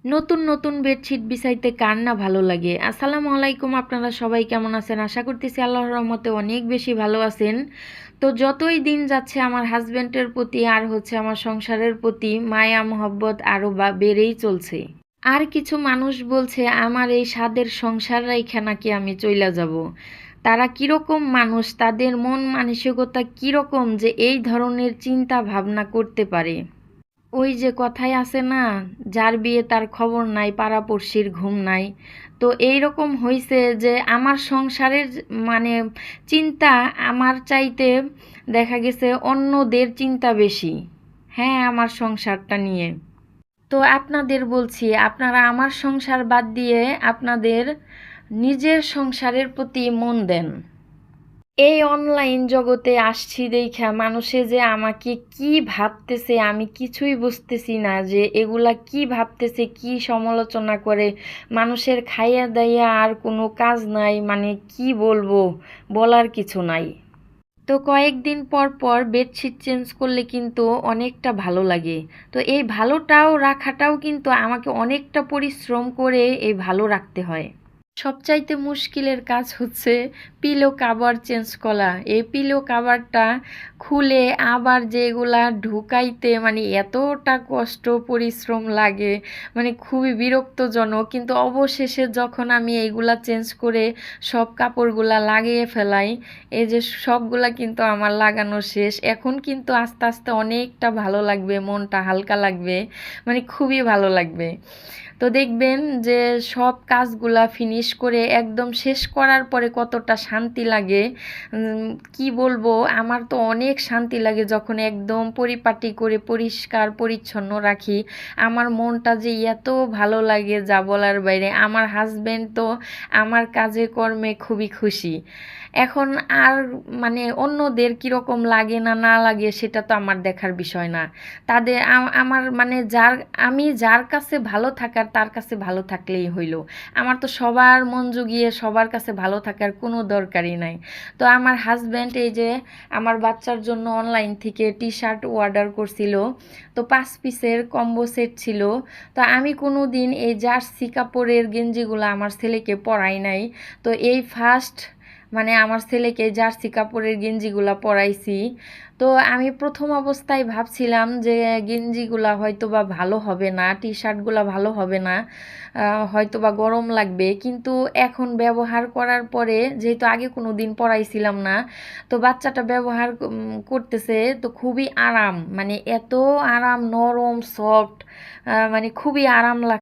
নতুন নতুন বেডশিট বিছাইতে কার না ভালো লাগে। আসসালামু আলাইকুম, আপনারা সবাই কেমন আছেন? আশা করতেছি আল্লাহর রহমতে অনেক বেশি ভালো আছেন। তো যতই দিন যাচ্ছে আমার হাজবেন্ডের প্রতি আর আমার সংসারের প্রতি মায়া মহব্বত আরও বেড়েই চলছে। আর কিছু মানুষ বলছে আমার এই স্বাদের সংসার রাইখা নাকি আমি চইলা যাব। তারা কিরকম মানুষ, তাদের মন মানসিকতা কিরকম যে এই ধরনের চিন্তা ভাবনা করতে পারে। ওই যে কথায় আছে না, যার বিয়ে তার খবর নাই, পাড়াপড়শির ঘুম নাই। তো এইরকম হইছে যে আমার সংসারের মানে চিন্তা আমার চাইতে দেখা গেছে অন্যদের চিন্তা বেশি। হ্যাঁ, আমার সংসারটা নিয়ে। তো আপনাদের বলছি, আপনারা আমার সংসার বাদ দিয়ে আপনাদের নিজের সংসারের প্রতি মন দেন। এই অনলাইন জগতে আসছি দেইখা মানুষে যে আমাকে কি ভাবতেছে আমি কিছুই বুঝতেছি না, যে এগুলা কি ভাবতেছে, কি সমালোচনা করে। মানুষের খাইয়া দাইয়া আর কোনো কাজ নাই, মানে কি বলবো, বলার কিছু নাই। তো কয়েকদিন পর পর বেডশিট চেঞ্জ করলে কিন্তু অনেকটা ভালো লাগে। তো এই ভালোটাও রাখাটাও কিন্তু আমাকে অনেকটা পরিশ্রম করে এই ভালো রাখতে হয়। সবচাইতে মুশকিলের কাজ হচ্ছে পিলো কাভার চেঞ্জ করা। এই পিলো কাভারটা খুলে আবার যেগুলা ঢুকাইতে মানে এতটা কষ্ট পরিশ্রম লাগে, মানে খুবই বিরক্তজনক। কিন্তু অবশেষে যখন আমি এইগুলা চেঞ্জ করে সব কাপড়গুলা লাগিয়ে ফেলাই, এই যে সবগুলা কিন্তু আমার লাগানো শেষ। এখন কিন্তু আস্তে আস্তে অনেকটা ভালো লাগবে, মনটা হালকা লাগবে, মানে খুবই ভালো লাগবে। তো দেখবেন যে সব কাজগুলা ফিনিশ করে একদম শেষ করার পরে কতটা শান্তি লাগে। কি বলবো, আমার তো অনেক শান্তি লাগে যখন একদম পরিপাটি করে পরিষ্কার পরিচ্ছন্ন রাখি। আমার মনটা যে এত ভালো লাগে যা বলার বাইরে। আমার হাজবেন্ড তো আমার কাজে কর্মে খুবই খুশি। এখন আর মানে অন্যদের কীরকম লাগে না না লাগে সেটা তো আমার দেখার বিষয় না। তাদের আমার মানে আমি যার কাছে ভালো থাকার তার কাছে ভালো থাকলেই হইল। আমার তো সবার মন জুগিয়ে সবার কাছে ভালো থাকার কোনো দরকারই নাই। তো আমার হাজব্যান্ড এই যে আমার বাচ্চার জন্য অনলাইন থেকে টি শার্ট অর্ডার করছিল। তো 5 পিসের কম্বো সেট ছিল। তো আমি কোনো দিন এই জার্সি কাপড়ের গেঞ্জিগুলো আমার ছেলেকে পরাই নাই। তো এই ফার্স্ট মানে আমার ছেলেকে জার্সি কাপড়ের গেঞ্জিগুলা পরাইছি। তো আমি প্রথম অবস্থায় ভাবছিলাম যে গেঞ্জিগুলা হয়তো বা ভালো হবে না, টি শার্টগুলা ভালো হবে না, হয়তো বা গরম লাগবে। কিন্তু এখন ব্যবহার করার পরে, যেহেতু আগে কোনো দিন পরাইছিলাম না, তো বাচ্চাটা ব্যবহার করতেছে, তো খুবই আরাম, মানে এত আরাম, নরম সফট, মানে খুবই আরাম লাগ